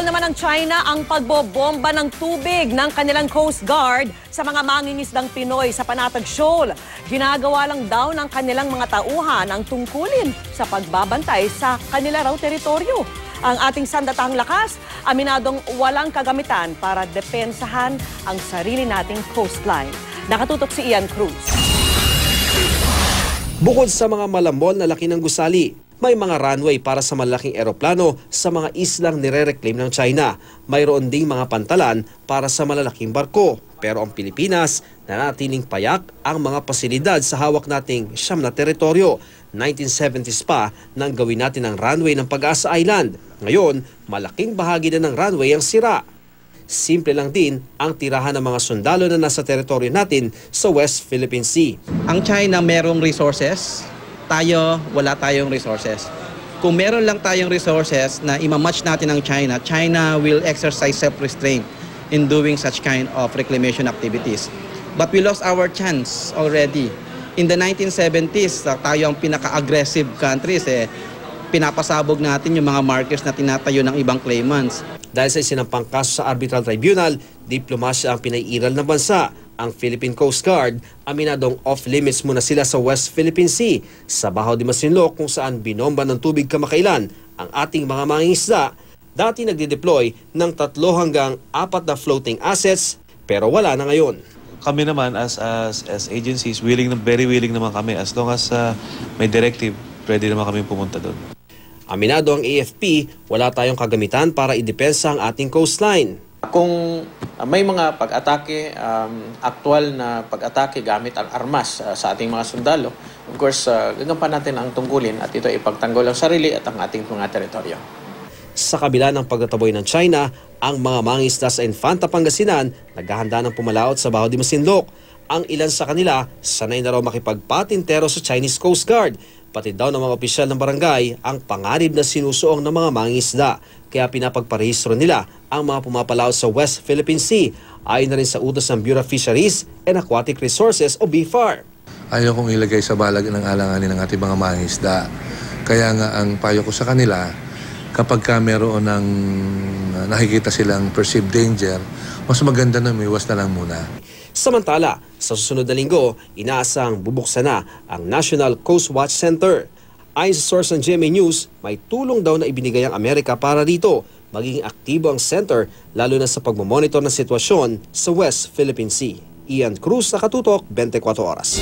Pinutol naman ng China ang pagbobomba ng tubig ng kanilang Coast Guard sa mga mangingisdang Pinoy sa Panatag Shoal. Ginagawa lang daw ng kanilang mga tauhan ang tungkulin sa pagbabantay sa kanila raw teritoryo. Ang ating sandatahang lakas, aminadong walang kagamitan para depensahan ang sarili nating coastline. Nakatutok si Ian Cruz. Bukod sa mga malambon na laki ng gusali, may mga runway para sa malaking eroplano sa mga islang nire-reclaim ng China. Mayroon ding mga pantalan para sa malalaking barko. Pero ang Pilipinas, nanatiling payak ang mga pasilidad sa hawak nating siyam na teritoryo. 1970s pa nang gawin natin ang runway ng Pag-asa Island. Ngayon, malaking bahagi na ng runway ang sira. Simple lang din ang tirahan ng mga sundalo na nasa teritoryo natin sa West Philippine Sea. Ang China merong resources, tayo wala tayong resources. Kung meron lang tayong resources na imamatch natin ng China, China will exercise self-restraint in doing such kind of reclamation activities. But we lost our chance already. In the 1970s, tayo ang pinaka-aggressive countries. Pinapasabog natin yung mga markers na tinatayo ng ibang claimants. Dahil sa isinampang kaso sa Arbitral Tribunal, diplomasya ang pinairal ng bansa. Ang Philippine Coast Guard, aminadong off-limits muna sila sa West Philippine Sea, sa Bahaw de Masinloc kung saan binomba ng tubig kamakailan ang ating mga mangingisda. Dati nagde-deploy ng 3 hanggang 4 na floating assets, pero wala na ngayon. Kami naman as agencies, very willing naman kami as long as may directive, pwede naman kami pumunta doon. Aminado ang AFP, wala tayong kagamitan para idepensa ang ating coastline. Kung may mga pag-atake, aktual na pag-atake gamit ang armas sa ating mga sundalo, of course, gagampan natin ang tungkulin at ito ipagtanggol ang sarili at ang ating mga teritoryo. Sa kabila ng pagtataboy ng China, ang mga mangingisda sa Infanta, Pangasinan naghahanda ng pumalaot sa Bahaw de Masinloc. Ang ilan sa kanila sanay na raw makipagpatintero sa Chinese Coast Guard. Pati daw ng mga opisyal ng barangay ang panganib na sinusuong ng mga mangingisda. Kaya pinapagparehistro nila ang mga pumapalaot sa West Philippine Sea. Ayon na rin sa utos ng Bureau of Fisheries and Aquatic Resources o BFAR. Ayaw kong ilagay sa balag ng alanganin ng ating mga mangingisda. Kaya nga ang payo ko sa kanila, kapag meron ng nakikita silang perceived danger, mas maganda na umiwas na lang muna. Samantala, sa susunod na linggo, inaasang bubuksan na ang National Coast Watch Center. Ayon sa source ng GMA News, may tulong daw na ibinigay ang Amerika para dito. Magiging aktibo ang center, lalo na sa pagmamonitor ng sitwasyon sa West Philippine Sea. Ian Cruz, Nakatutok, 24 Oras.